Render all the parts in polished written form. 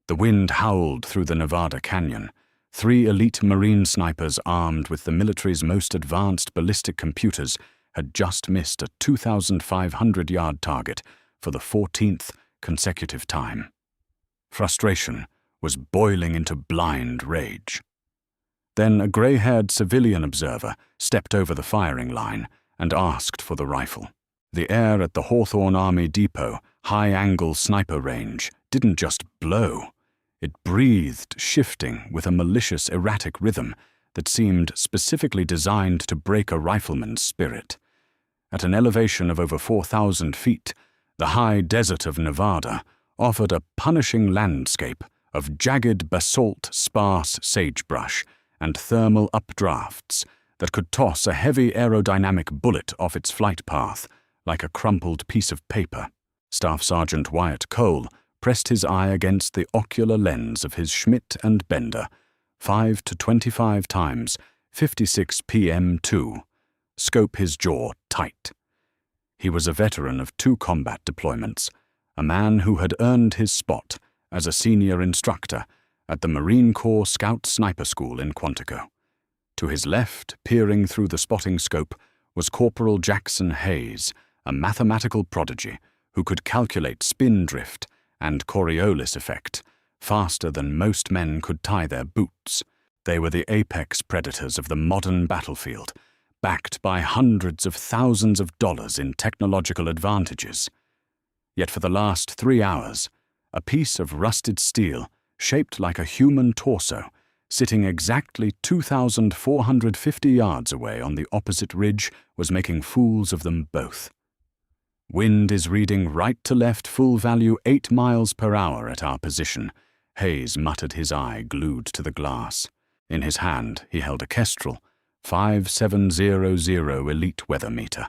The wind howled through the Nevada canyon. 3 elite Marine snipers armed with the military's most advanced ballistic computers had just missed a 2,500-yard target for the 14th consecutive time. Frustration was boiling into blind rage. Then a gray-haired civilian observer stepped over the firing line and asked for the rifle. The air at the Hawthorne Army Depot high-angle sniper range didn't just blow. It breathed, shifting with a malicious, erratic rhythm that seemed specifically designed to break a rifleman's spirit. At an elevation of over 4,000 feet, the high desert of Nevada offered a punishing landscape of jagged basalt, sparse sagebrush, and thermal updrafts that could toss a heavy aerodynamic bullet off its flight path like a crumpled piece of paper. Staff Sergeant Wyatt Cole pressed his eye against the ocular lens of his Schmidt and Bender, 5 to 25 times 56 PM2. Scope his jaw tight. He was a veteran of 2 combat deployments, a man who had earned his spot as a senior instructor at the Marine Corps Scout Sniper School in Quantico. To his left, peering through the spotting scope, was Corporal Jackson Hayes, a mathematical prodigy who could calculate spin drift and Coriolis effect faster than most men could tie their boots. They were the apex predators of the modern battlefield, backed by hundreds of thousands of dollars in technological advantages. Yet for the last 3 hours, a piece of rusted steel, shaped like a human torso, sitting exactly 2,450 yards away on the opposite ridge, was making fools of them both. Wind is reading right to left full value 8 miles per hour at our position, Hayes muttered, his eye glued to the glass. In his hand he held a Kestrel 5700 Elite Weather Meter,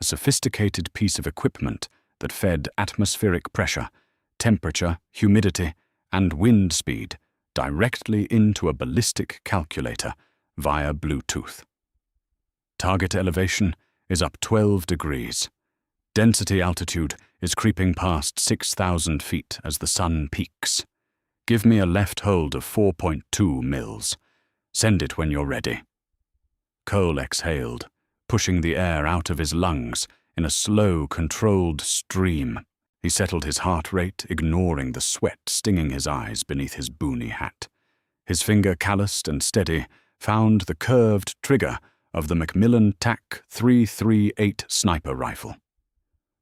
a sophisticated piece of equipment that fed atmospheric pressure, temperature, humidity, and wind speed directly into a ballistic calculator via Bluetooth. Target elevation is up 12 degrees. Density altitude is creeping past 6,000 feet as the sun peaks. Give me a left hold of 4.2 mils. Send it when you're ready. Cole exhaled, pushing the air out of his lungs in a slow, controlled stream. He settled his heart rate, ignoring the sweat stinging his eyes beneath his boonie hat. His finger, calloused and steady, found the curved trigger of the Macmillan TAC 338 sniper rifle.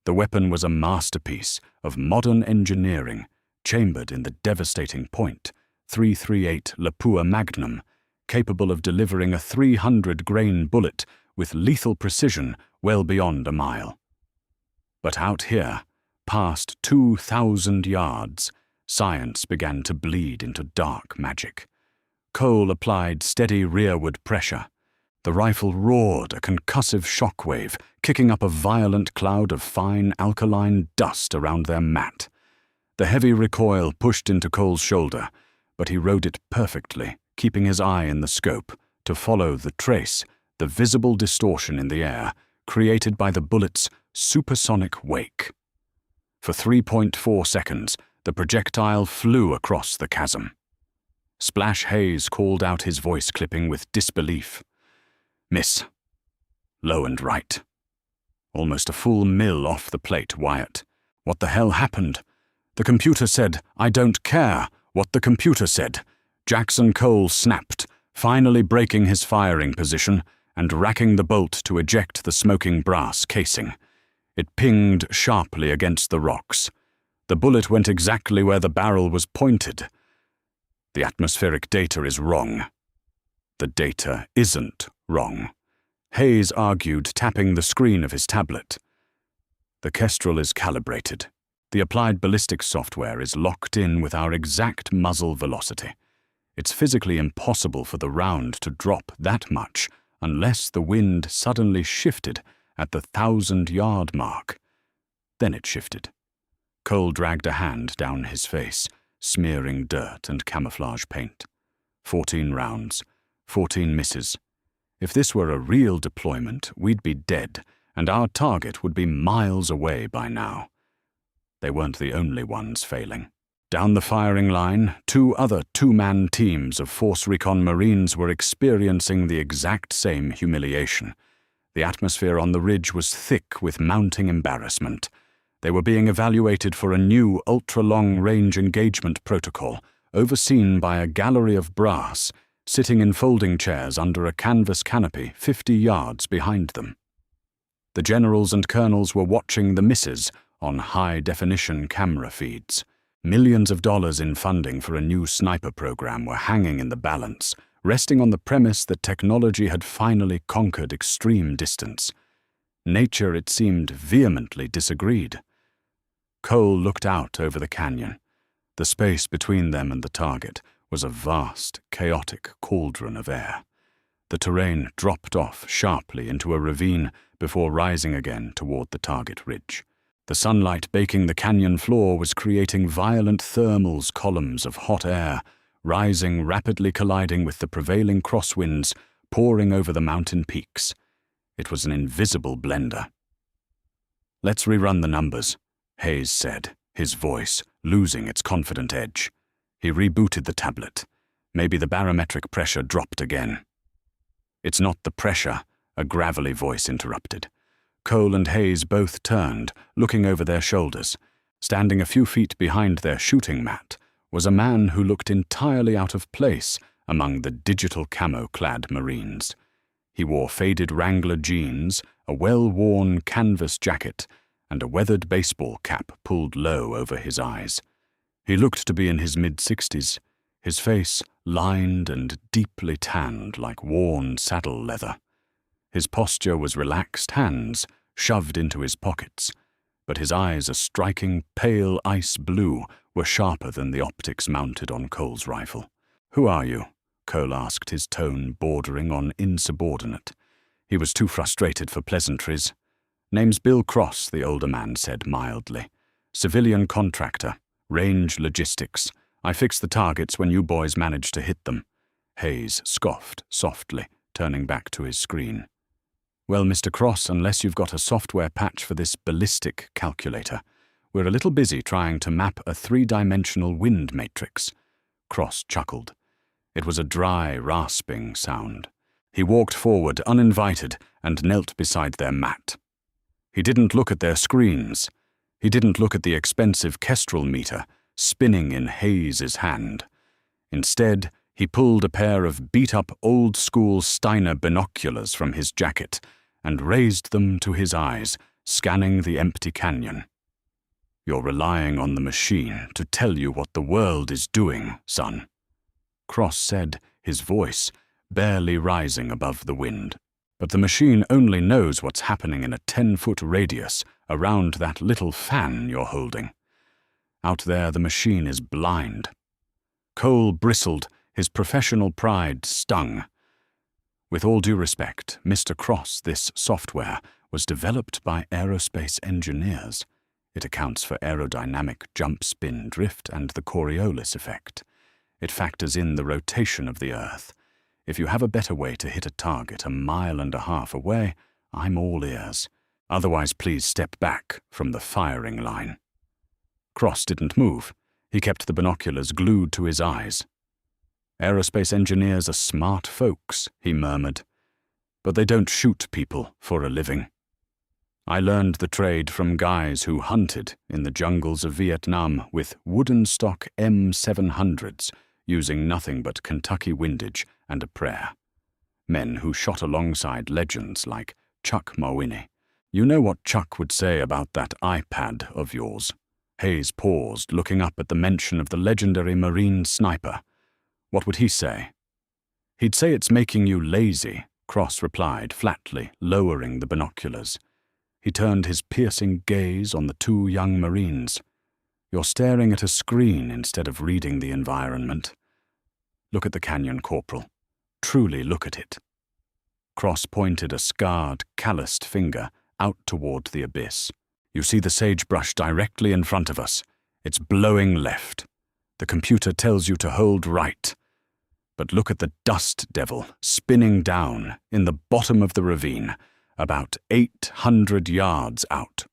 The weapon was a masterpiece of modern engineering, chambered in the devastating .338 Lapua Magnum, capable of delivering a 300-grain bullet with lethal precision well beyond a mile. But out here, past 2,000 yards, science began to bleed into dark magic. Cole applied steady rearward pressure. The rifle roared a concussive shockwave, kicking up a violent cloud of fine alkaline dust around their mat. The heavy recoil pushed into Cole's shoulder, but he rode it perfectly, keeping his eye in the scope to follow the trace, the visible distortion in the air created by the bullet's supersonic wake. For 3.4 seconds, the projectile flew across the chasm. Splash Hayes called out, his voice clipping with disbelief. Miss. Low and right. Almost a full mil off the plate, Wyatt. What the hell happened? The computer said, I don't care what the computer said. Jackson Cole snapped, finally breaking his firing position and racking the bolt to eject the smoking brass casing. It pinged sharply against the rocks. The bullet went exactly where the barrel was pointed. The atmospheric data is wrong. The data isn't wrong, Hayes argued, tapping the screen of his tablet. The Kestrel is calibrated. The applied ballistics software is locked in with our exact muzzle velocity. It's physically impossible for the round to drop that much unless the wind suddenly shifted at the 1,000-yard mark. Then it shifted. Cole dragged a hand down his face, smearing dirt and camouflage paint. 14 rounds, 14 misses. If this were a real deployment, we'd be dead, and our target would be miles away by now. They weren't the only ones failing. Down the firing line, two other two-man teams of Force Recon Marines were experiencing the exact same humiliation. The atmosphere on the ridge was thick with mounting embarrassment. They were being evaluated for a new ultra-long-range engagement protocol, overseen by a gallery of brass, sitting in folding chairs under a canvas canopy 50 yards behind them. The generals and colonels were watching the misses on high-definition camera feeds. Millions of dollars in funding for a new sniper program were hanging in the balance, resting on the premise that technology had finally conquered extreme distance. Nature, it seemed, vehemently disagreed. Cole looked out over the canyon. The space between them and the target was a vast, chaotic cauldron of air. The terrain dropped off sharply into a ravine before rising again toward the target ridge. The sunlight baking the canyon floor was creating violent thermals columns of hot air, rising, rapidly colliding with the prevailing crosswinds, pouring over the mountain peaks. It was an invisible blender. "Let's rerun the numbers," Hayes said, his voice losing its confident edge. He rebooted the tablet. Maybe the barometric pressure dropped again. "It's not the pressure," a gravelly voice interrupted. Cole and Hayes both turned, looking over their shoulders. Standing a few feet behind their shooting mat was a man who looked entirely out of place among the digital camo-clad Marines. He wore faded Wrangler jeans, a well-worn canvas jacket, and a weathered baseball cap pulled low over his eyes. He looked to be in his mid-60s, his face lined and deeply tanned like worn saddle leather. His posture was relaxed hands shoved into his pockets, but his eyes, a striking pale ice blue, were sharper than the optics mounted on Cole's rifle. "Who are you?" Cole asked, his tone bordering on insubordinate. He was too frustrated for pleasantries. "Name's Bill Cross," the older man said mildly. "Civilian contractor, range logistics. I fix the targets when you boys manage to hit them." Hayes scoffed softly, turning back to his screen. "Well, Mr. Cross, unless you've got a software patch for this ballistic calculator, we're a little busy trying to map a three-dimensional wind matrix." Cross chuckled. It was a dry, rasping sound. He walked forward, uninvited, and knelt beside their mat. He didn't look at their screens. He didn't look at the expensive Kestrel meter spinning in Hayes's hand. Instead, he pulled a pair of beat-up old-school Steiner binoculars from his jacket and raised them to his eyes, scanning the empty canyon. "You're relying on the machine to tell you what the world is doing, son," Cross said, his voice barely rising above the wind. "But the machine only knows what's happening in a 10-foot radius around that little fan you're holding. Out there, the machine is blind." Cole bristled, his professional pride stung. With all due respect, Mr. Cross, this software was developed by aerospace engineers. It accounts for aerodynamic jump spin drift and the Coriolis effect. It factors in the rotation of the Earth. If you have a better way to hit a target 1.5 miles away, I'm all ears. Otherwise, please step back from the firing line. Cross didn't move. He kept the binoculars glued to his eyes. "Aerospace engineers are smart folks," he murmured, "but they don't shoot people for a living. I learned the trade from guys who hunted in the jungles of Vietnam with wooden stock M700s, using nothing but Kentucky windage and a prayer. Men who shot alongside legends like Chuck Mawhinney. You know what Chuck would say about that iPad of yours?" Hayes paused, looking up at the mention of the legendary Marine sniper. "What would he say?" "He'd say it's making you lazy," Cross replied flatly, lowering the binoculars. He turned his piercing gaze on the two young Marines. "You're staring at a screen instead of reading the environment. Look at the canyon, Corporal. Truly look at it." Cross pointed a scarred, calloused finger out toward the abyss. "You see the sagebrush directly in front of us. It's blowing left. The computer tells you to hold right. But look at the dust devil spinning down in the bottom of the ravine, about 800 yards out."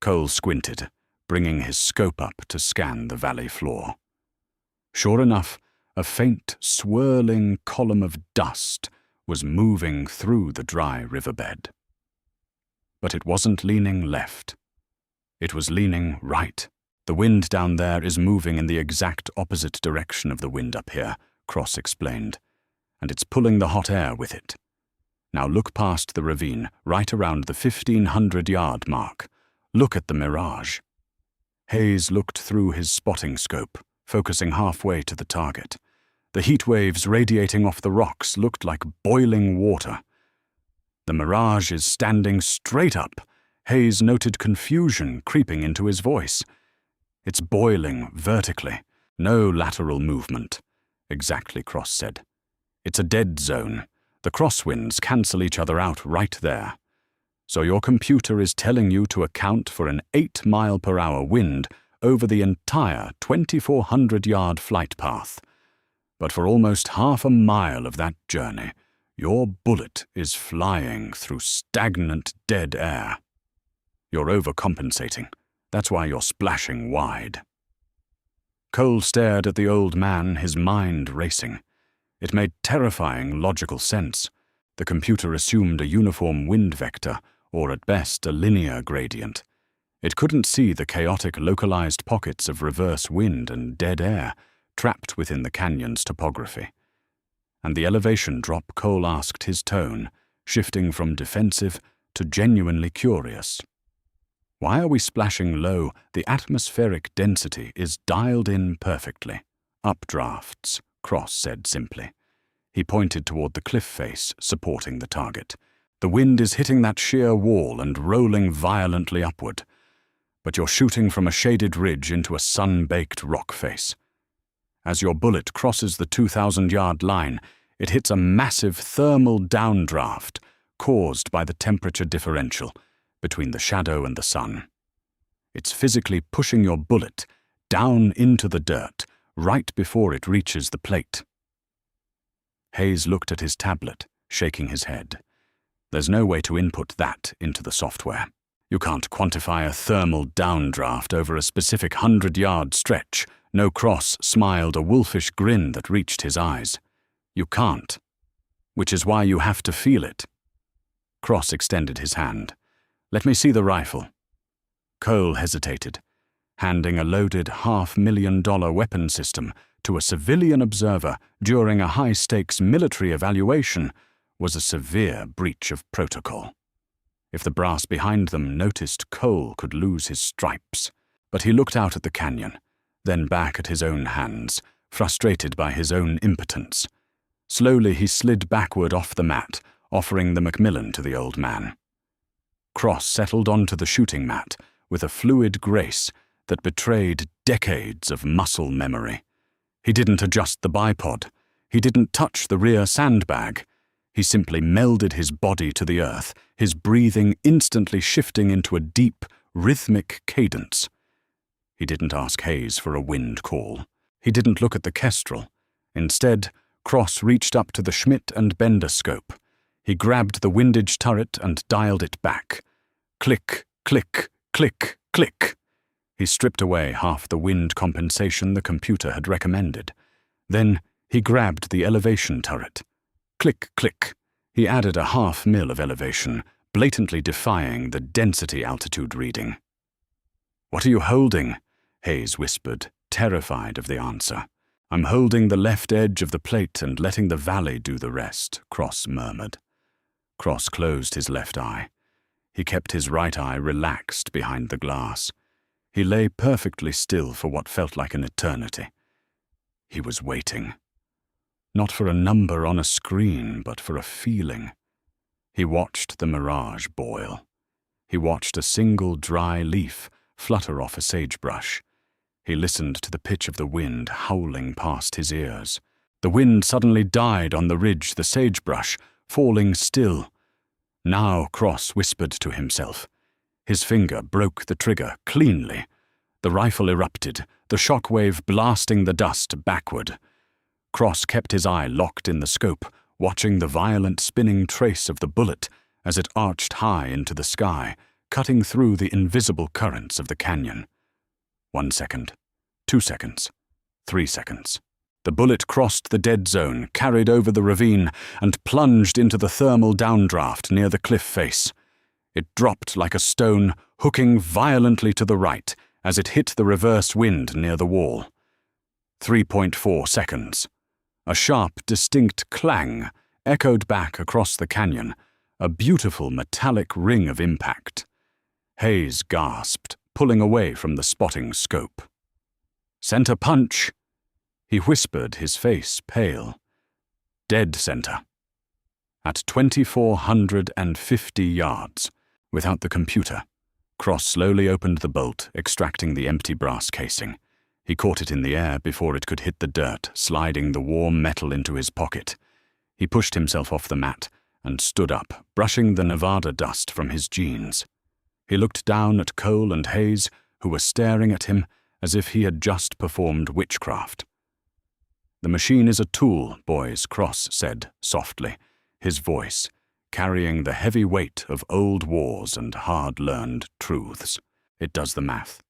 Cole squinted, bringing his scope up to scan the valley floor. Sure enough, a faint, swirling column of dust was moving through the dry riverbed. But it wasn't leaning left. It was leaning right. The wind down there is moving in the exact opposite direction of the wind up here, Cross explained, and it's pulling the hot air with it. Now look past the ravine, right around the 1,500-yard mark. Look at the mirage. Hayes looked through his spotting scope, focusing halfway to the target. The heat waves radiating off the rocks looked like boiling water. The mirage is standing straight up. Hayes noted confusion creeping into his voice. It's boiling vertically, no lateral movement. Exactly, Cross said. It's a dead zone. The crosswinds cancel each other out right there. So your computer is telling you to account for an 8-mile-per-hour wind over the entire 2,400-yard flight path. But for almost half a mile of that journey, your bullet is flying through stagnant dead air. You're overcompensating. That's why you're splashing wide. Cole stared at the old man, his mind racing. It made terrifying logical sense. The computer assumed a uniform wind vector, or at best a linear gradient. It couldn't see the chaotic localized pockets of reverse wind and dead air trapped within the canyon's topography. And the elevation drop, Cole asked, his tone shifting from defensive to genuinely curious. Why are we splashing low? The atmospheric density is dialed in perfectly. Updrafts, Cross said simply. He pointed toward the cliff face supporting the target. The wind is hitting that sheer wall and rolling violently upward. But you're shooting from a shaded ridge into a sun-baked rock face. As your bullet crosses the 2,000-yard line, it hits a massive thermal downdraft caused by the temperature differential between the shadow and the sun. It's physically pushing your bullet down into the dirt right before it reaches the plate. Hayes looked at his tablet, shaking his head. There's no way to input that into the software. You can't quantify a thermal downdraft over a specific 100-yard stretch. No. Cross smiled a wolfish grin that reached his eyes. You can't. Which is why you have to feel it. Cross extended his hand. Let me see the rifle. Cole hesitated. Handing a loaded $500,000 weapon system to a civilian observer during a high-stakes military evaluation was a severe breach of protocol. If the brass behind them noticed, Cole could lose his stripes. But he looked out at the canyon, then back at his own hands, frustrated by his own impotence. Slowly he slid backward off the mat, offering the Macmillan to the old man. Cross settled onto the shooting mat with a fluid grace that betrayed decades of muscle memory. He didn't adjust the bipod. He didn't touch the rear sandbag. He simply melded his body to the earth, his breathing instantly shifting into a deep, rhythmic cadence. He didn't ask Hayes for a wind call. He didn't look at the kestrel. Instead, Cross reached up to the Schmidt and Bender scope. He grabbed the windage turret and dialed it back. Click, click, click, click. He stripped away half the wind compensation the computer had recommended. Then he grabbed the elevation turret. Click, click. He added a 1/2 mil of elevation, blatantly defying the density altitude reading. What are you holding? Hayes whispered, terrified of the answer. I'm holding the left edge of the plate and letting the valley do the rest, Cross murmured. Cross closed his left eye. He kept his right eye relaxed behind the glass. He lay perfectly still for what felt like an eternity. He was waiting. Not for a number on a screen, but for a feeling. He watched the mirage boil. He watched a single dry leaf flutter off a sagebrush. He listened to the pitch of the wind howling past his ears. The wind suddenly died on the ridge, the sagebrush, falling still. Now Cross whispered to himself. His finger broke the trigger cleanly. The rifle erupted, the shock wave blasting the dust backward. Cross kept his eye locked in the scope, watching the violent spinning trace of the bullet as it arched high into the sky, cutting through the invisible currents of the canyon. 1 second, 2 seconds, 3 seconds. The bullet crossed the dead zone, carried over the ravine, and plunged into the thermal downdraft near the cliff face. It dropped like a stone, hooking violently to the right as it hit the reverse wind near the wall. 3.4 seconds. A sharp, distinct clang echoed back across the canyon, a beautiful metallic ring of impact. Hayes gasped, pulling away from the spotting scope. "Center punch," he whispered, his face pale. "Dead center." At 2,450 yards, without the computer, Cross slowly opened the bolt, extracting the empty brass casing. He caught it in the air before it could hit the dirt, sliding the warm metal into his pocket. He pushed himself off the mat and stood up, brushing the Nevada dust from his jeans. He looked down at Cole and Hayes, who were staring at him as if he had just performed witchcraft. "The machine is a tool, boys," Cross said softly, his voice carrying the heavy weight of old wars and hard-learned truths. "It does the math.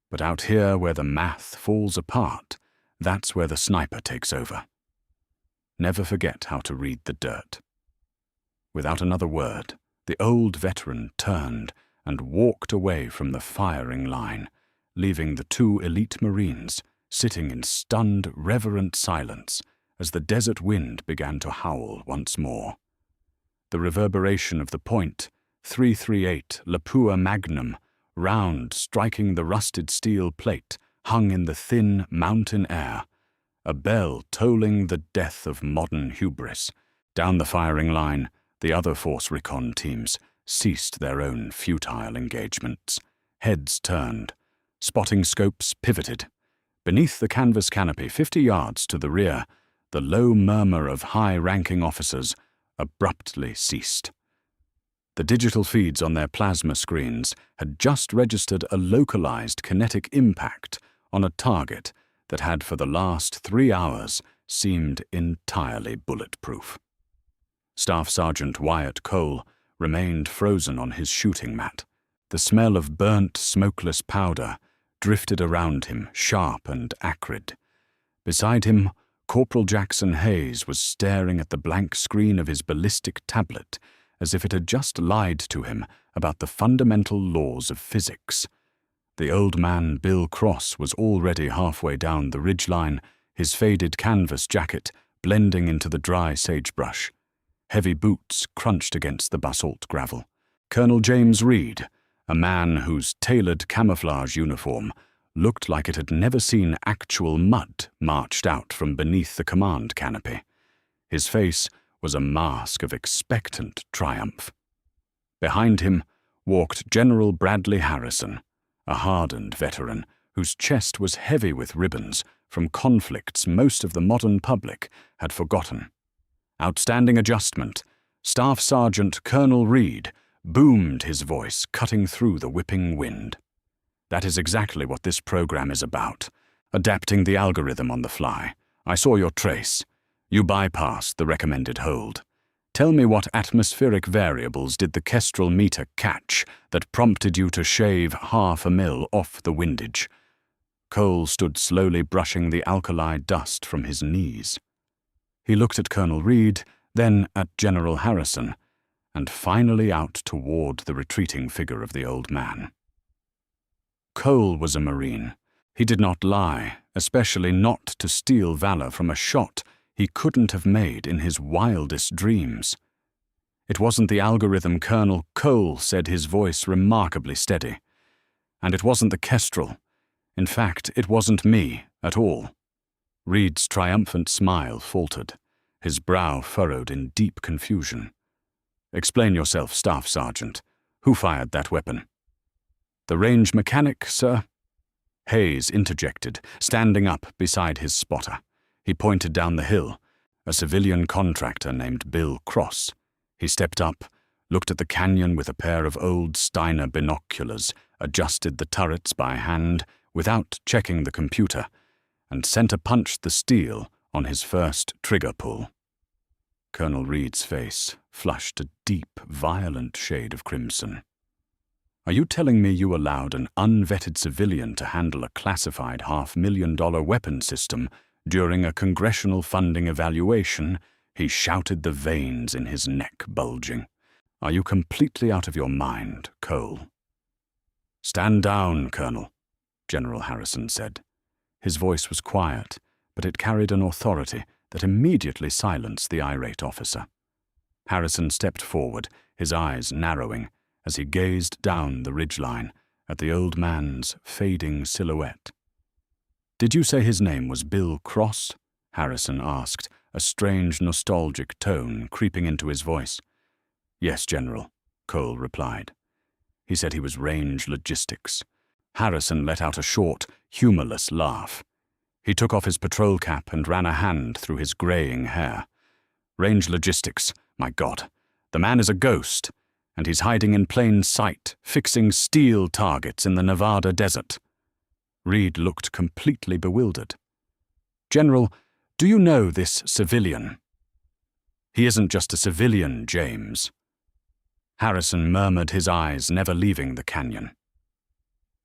But out here where the math falls apart, that's where the sniper takes over. Never forget how to read the dirt." Without another word, the old veteran turned and walked away from the firing line, leaving the two elite Marines sitting in stunned, reverent silence as the desert wind began to howl once more. The reverberation of the .338 Lapua Magnum, round, striking the rusted steel plate, hung in the thin mountain air, a bell tolling the death of modern hubris. Down the firing line, the other Force Recon teams ceased their own futile engagements. Heads turned. Spotting scopes pivoted. Beneath the canvas canopy, 50 yards to the rear, the low murmur of high-ranking officers abruptly ceased. The digital feeds on their plasma screens had just registered a localized kinetic impact on a target that had for the last 3 hours seemed entirely bulletproof. Staff Sergeant Wyatt Cole remained frozen on his shooting mat. The smell of burnt, smokeless powder drifted around him, sharp and acrid. Beside him, Corporal Jackson Hayes was staring at the blank screen of his ballistic tablet as if it had just lied to him about the fundamental laws of physics. The old man, Bill Cross, was already halfway down the ridgeline, his faded canvas jacket blending into the dry sagebrush. Heavy boots crunched against the basalt gravel. Colonel James Reed, a man whose tailored camouflage uniform looked like it had never seen actual mud, marched out from beneath the command canopy. His face was a mask of expectant triumph. Behind him walked General Bradley Harrison, a hardened veteran whose chest was heavy with ribbons from conflicts most of the modern public had forgotten. Outstanding adjustment. Staff Sergeant Colonel Reed boomed his voice, cutting through the whipping wind. "That is exactly what this program is about. Adapting the algorithm on the fly. I saw your trace. You bypassed the recommended hold. Tell me what atmospheric variables did the Kestrel meter catch that prompted you to shave 0.5 mil off the windage?" Cole stood slowly brushing the alkali dust from his knees. He looked at Colonel Reed, then at General Harrison, and finally out toward the retreating figure of the old man. Cole was a Marine. He did not lie, especially not to steal valor from a shot he couldn't have made in his wildest dreams. It wasn't the algorithm, Colonel, Cole said, his voice remarkably steady. And it wasn't the Kestrel. In fact, it wasn't me at all. Reed's triumphant smile faltered, his brow furrowed in deep confusion. "Explain yourself, Staff Sergeant. Who fired that weapon?" "The range mechanic, sir." Hayes interjected, standing up beside his spotter. He pointed down the hill, a civilian contractor named Bill Cross. He stepped up, looked at the canyon with a pair of old Steiner binoculars, adjusted the turrets by hand without checking the computer, and center-punched the steel on his first trigger pull. Colonel Reed's face flushed a deep, violent shade of crimson. Are you telling me you allowed an unvetted civilian to handle a classified $500,000 weapon system during a congressional funding evaluation? He shouted, the veins in his neck bulging. Are you completely out of your mind, Cole? Stand down, Colonel, General Harrison said. His voice was quiet, but it carried an authority that immediately silenced the irate officer. Harrison stepped forward, his eyes narrowing, as he gazed down the ridgeline at the old man's fading silhouette. Did you say his name was Bill Cross? Harrison asked, a strange nostalgic tone creeping into his voice. Yes, General, Cole replied. He said he was Range Logistics. Harrison let out a short, humorless laugh. He took off his patrol cap and ran a hand through his graying hair. Range Logistics, my God, the man is a ghost, and he's hiding in plain sight, fixing steel targets in the Nevada desert. Reed looked completely bewildered. General, do you know this civilian? He isn't just a civilian, James. Harrison murmured, his eyes never leaving the canyon.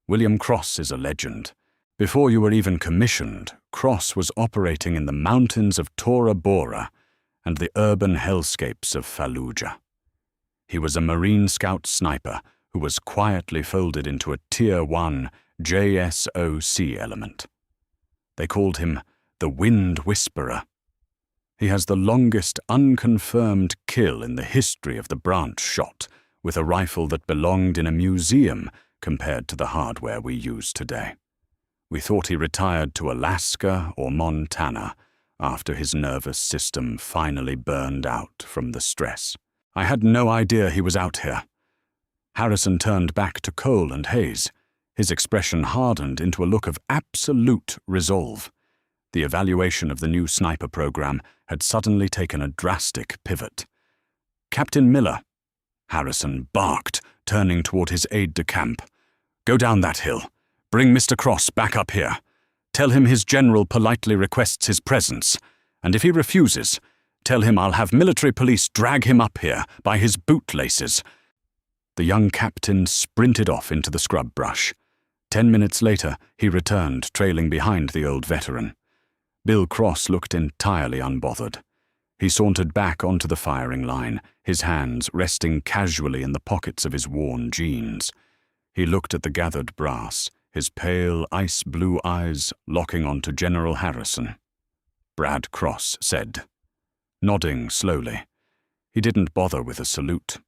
William Cross is a legend. Before you were even commissioned, Cross was operating in the mountains of Tora Bora and the urban hellscapes of Fallujah. He was a Marine Scout sniper who was quietly folded into a Tier 1 JSOC element. They called him the Wind Whisperer. He has the longest unconfirmed kill in the history of the branch shot, with a rifle that belonged in a museum compared to the hardware we use today. We thought he retired to Alaska or Montana after his nervous system finally burned out from the stress. I had no idea he was out here. Harrison turned back to Cole and Hayes. His expression hardened into a look of absolute resolve. The evaluation of the new sniper program had suddenly taken a drastic pivot. Captain Miller, Harrison barked, turning toward his aide-de-camp. Go down that hill. Bring Mr. Cross back up here. Tell him his general politely requests his presence, and if he refuses, tell him I'll have military police drag him up here by his bootlaces. The young captain sprinted off into the scrub brush. 10 minutes later, he returned, trailing behind the old veteran. Bill Cross looked entirely unbothered. He sauntered back onto the firing line, his hands resting casually in the pockets of his worn jeans. He looked at the gathered brass, his pale, ice-blue eyes locking onto General Harrison. Brad Cross said, nodding slowly. He didn't bother with a salute.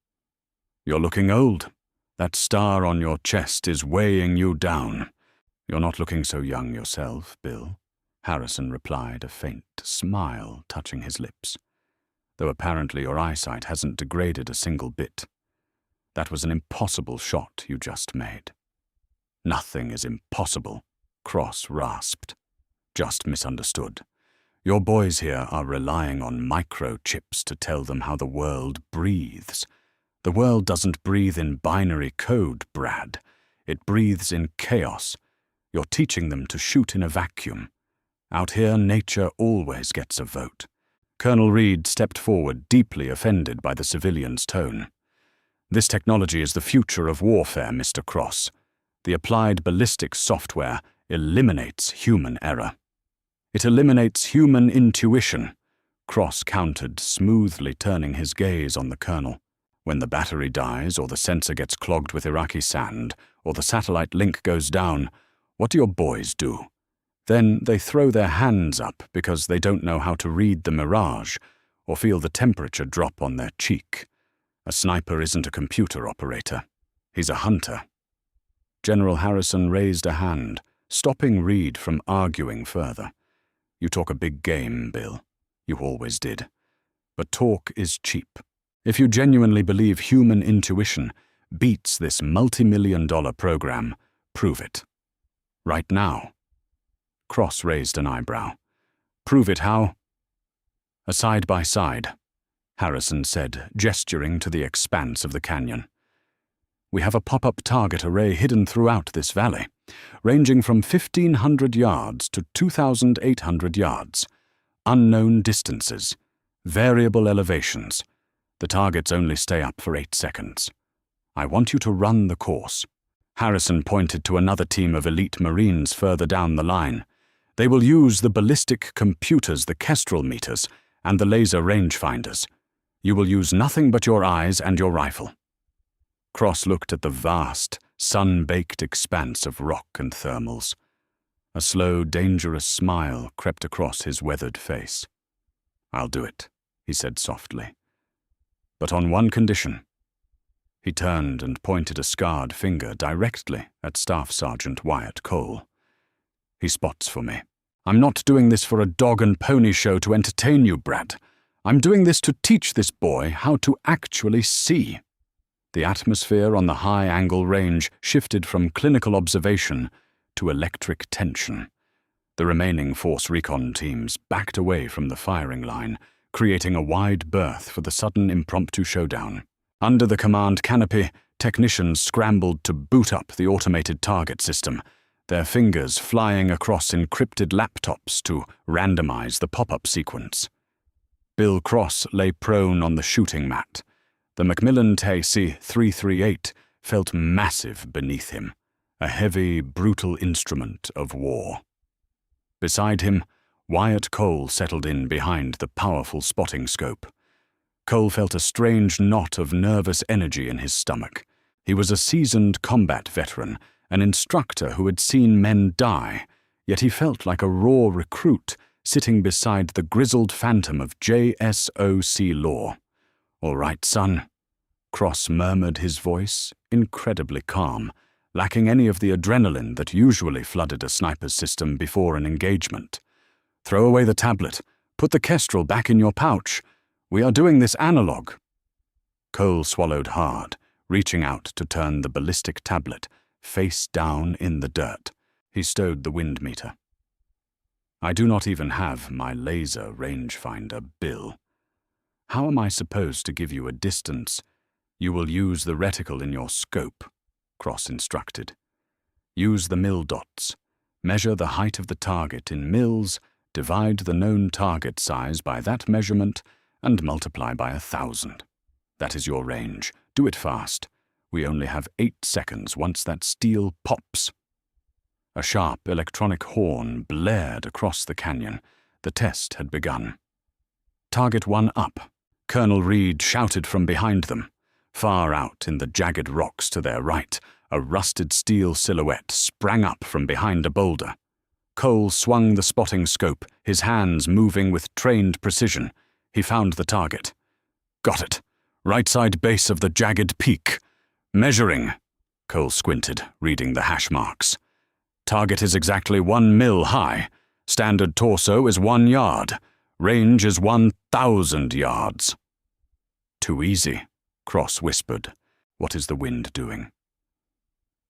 You're looking old. That star on your chest is weighing you down. You're not looking so young yourself, Bill, Harrison replied, a faint smile touching his lips. Though apparently your eyesight hasn't degraded a single bit. That was an impossible shot you just made. Nothing is impossible, Cross rasped. Just misunderstood. Your boys here are relying on microchips to tell them how the world breathes. The world doesn't breathe in binary code, Brad. It breathes in chaos. You're teaching them to shoot in a vacuum. Out here, nature always gets a vote. Colonel Reed stepped forward, deeply offended by the civilian's tone. This technology is the future of warfare, Mr. Cross. The applied ballistics software eliminates human error. It eliminates human intuition, Cross countered, smoothly turning his gaze on the colonel. When the battery dies, or the sensor gets clogged with Iraqi sand, or the satellite link goes down, what do your boys do? Then they throw their hands up because they don't know how to read the mirage, or feel the temperature drop on their cheek. A sniper isn't a computer operator. He's a hunter. General Harrison raised a hand, stopping Reed from arguing further. You talk a big game, Bill. You always did. But talk is cheap. If you genuinely believe human intuition beats this multi-million-dollar program, prove it. Right now. Cross raised an eyebrow. Prove it how? A side-by-side, Harrison said, gesturing to the expanse of the canyon. We have a pop-up target array hidden throughout this valley, ranging from 1,500 yards to 2,800 yards. Unknown distances, variable elevations. The targets only stay up for 8 seconds. I want you to run the course." Harrison pointed to another team of elite Marines further down the line. "They will use the ballistic computers, the Kestrel meters, and the laser rangefinders. You will use nothing but your eyes and your rifle." Cross looked at the vast, sun-baked expanse of rock and thermals. A slow, dangerous smile crept across his weathered face. "I'll do it," he said softly. "But on one condition." He turned and pointed a scarred finger directly at Staff Sergeant Wyatt Cole. "He spots for me. I'm not doing this for a dog and pony show to entertain you, Brad. I'm doing this to teach this boy how to actually see." The atmosphere on the high-angle range shifted from clinical observation to electric tension. The remaining Force Recon teams backed away from the firing line, creating a wide berth for the sudden impromptu showdown. Under the command canopy, technicians scrambled to boot up the automated target system, their fingers flying across encrypted laptops to randomize the pop-up sequence. Bill Cross lay prone on the shooting mat. The Macmillan TC-338 felt massive beneath him, a heavy, brutal instrument of war. Beside him, Wyatt Cole settled in behind the powerful spotting scope. Cole felt a strange knot of nervous energy in his stomach. He was a seasoned combat veteran, an instructor who had seen men die, yet he felt like a raw recruit sitting beside the grizzled phantom of JSOC law. "All right, son," Cross murmured, his voice incredibly calm, lacking any of the adrenaline that usually flooded a sniper's system before an engagement. "Throw away the tablet. Put the Kestrel back in your pouch. We are doing this analog." Cole swallowed hard, reaching out to turn the ballistic tablet face down in the dirt. He stowed the wind meter. "I do not even have my laser rangefinder, Bill. How am I supposed to give you a distance?" "You will use the reticle in your scope," Cross instructed. "Use the mil dots. Measure the height of the target in mils, divide the known target size by that measurement, and multiply by 1,000. That is your range. Do it fast. We only have 8 seconds once that steel pops." A sharp electronic horn blared across the canyon. The test had begun. "Target 1 up," Colonel Reed shouted from behind them. Far out in the jagged rocks to their right, a rusted steel silhouette sprang up from behind a boulder. Cole swung the spotting scope, his hands moving with trained precision. He found the target. "Got it. Right side base of the jagged peak. Measuring." Cole squinted, reading the hash marks. "Target is exactly 1 mil high. Standard torso is 1 yard. Range is 1,000 yards. "Too easy," Cross whispered. "What is the wind doing?"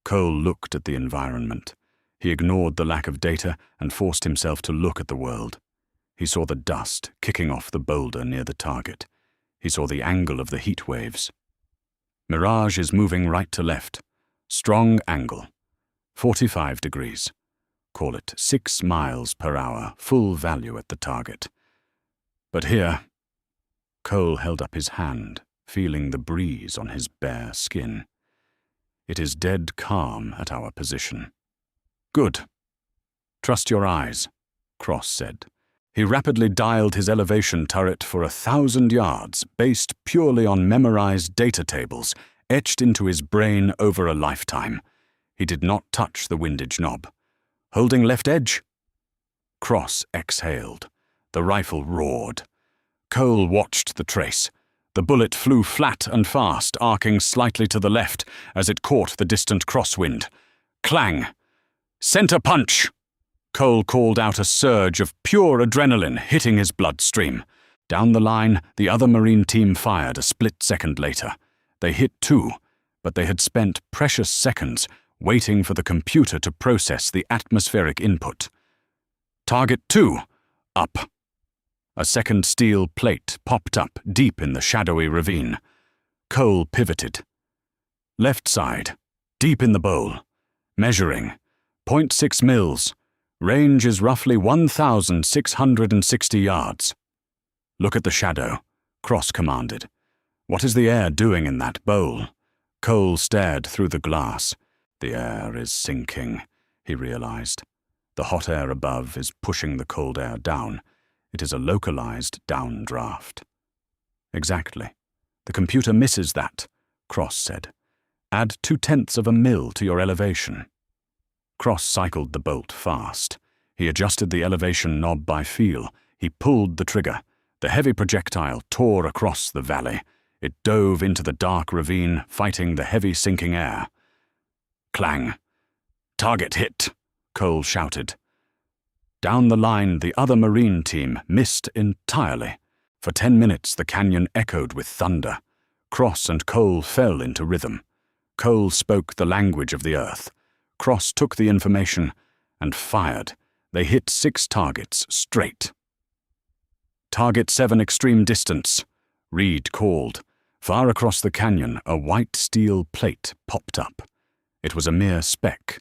Cole looked at the environment. He ignored the lack of data and forced himself to look at the world. He saw the dust kicking off the boulder near the target. He saw the angle of the heat waves. Mirage is moving right to left. Strong angle. 45 degrees. Call it 6 miles per hour, full value at the target. But here, Cole held up his hand, feeling the breeze on his bare skin. "It is dead calm at our position." "Good. Trust your eyes," Cross said. He rapidly dialed his elevation turret for 1,000 yards, based purely on memorized data tables, etched into his brain over a lifetime. He did not touch the windage knob. "Holding left edge?" Cross exhaled. The rifle roared. Cole watched the trace. The bullet flew flat and fast, arcing slightly to the left as it caught the distant crosswind. Clang! "Center punch!" Cole called out a surge of pure adrenaline hitting his bloodstream. Down the line, the other Marine team fired a split second later. They hit too, but they had spent precious seconds waiting for the computer to process the atmospheric input. "Target 2, up." A second steel plate popped up deep in the shadowy ravine. Cole pivoted. "Left side, deep in the bowl. Measuring, 0.6 mils. Range is roughly 1,660 yards. "Look at the shadow," Cross commanded. "What is the air doing in that bowl?" Cole stared through the glass. The air is sinking, he realized. The hot air above is pushing the cold air down. It is a localized downdraft. Exactly. The computer misses that, Cross said. Add 0.2 of a mil to your elevation. Cross cycled the bolt fast. He adjusted the elevation knob by feel. He pulled the trigger. The heavy projectile tore across the valley. It dove into the dark ravine, fighting the heavy sinking air. Clang. Target hit, Cole shouted. Down the line, the other Marine team missed entirely. For 10 minutes, the canyon echoed with thunder. Cross and Cole fell into rhythm. Cole spoke the language of the earth. Cross took the information and fired. They hit 6 targets straight. Target 7 extreme distance, Reed called. Far across the canyon, a white steel plate popped up. It was a mere speck.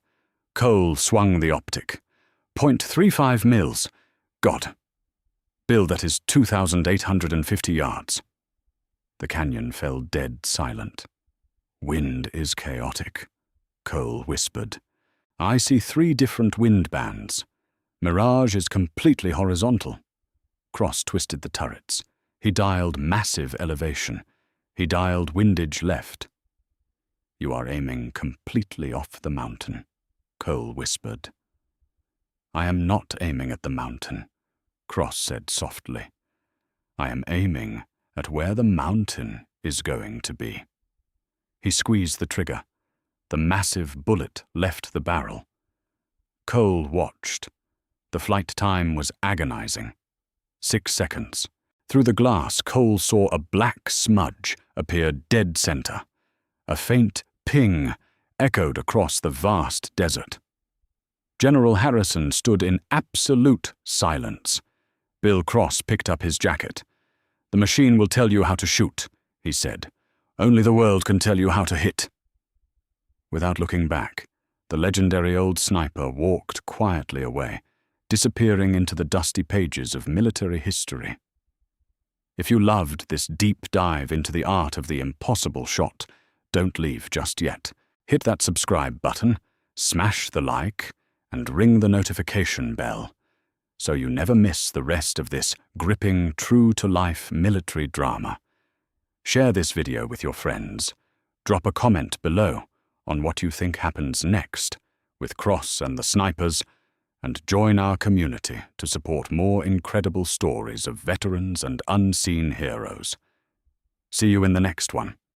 Cole swung the optic. 0.35 mils. God. Bill, that is 2,850 yards. The canyon fell dead silent. Wind is chaotic, Cole whispered. I see 3 different wind bands. Mirage is completely horizontal. Cross twisted the turrets. He dialed massive elevation. He dialed windage left. You are aiming completely off the mountain, Cole whispered. I am not aiming at the mountain, Cross said softly. I am aiming at where the mountain is going to be. He squeezed the trigger. The massive bullet left the barrel. Cole watched. The flight time was agonizing. 6 seconds. Through the glass, Cole saw a black smudge appear dead center. A faint ping echoed across the vast desert. General Harrison stood in absolute silence. Bill Cross picked up his jacket. The machine will tell you how to shoot, he said. Only the world can tell you how to hit. Without looking back, the legendary old sniper walked quietly away, disappearing into the dusty pages of military history. If you loved this deep dive into the art of the impossible shot, don't leave just yet. Hit that subscribe button, smash the like, and ring the notification bell, so you never miss the rest of this gripping, true-to-life military drama. Share this video with your friends. Drop a comment below on what you think happens next with Cross and the snipers, and join our community to support more incredible stories of veterans and unseen heroes. See you in the next one.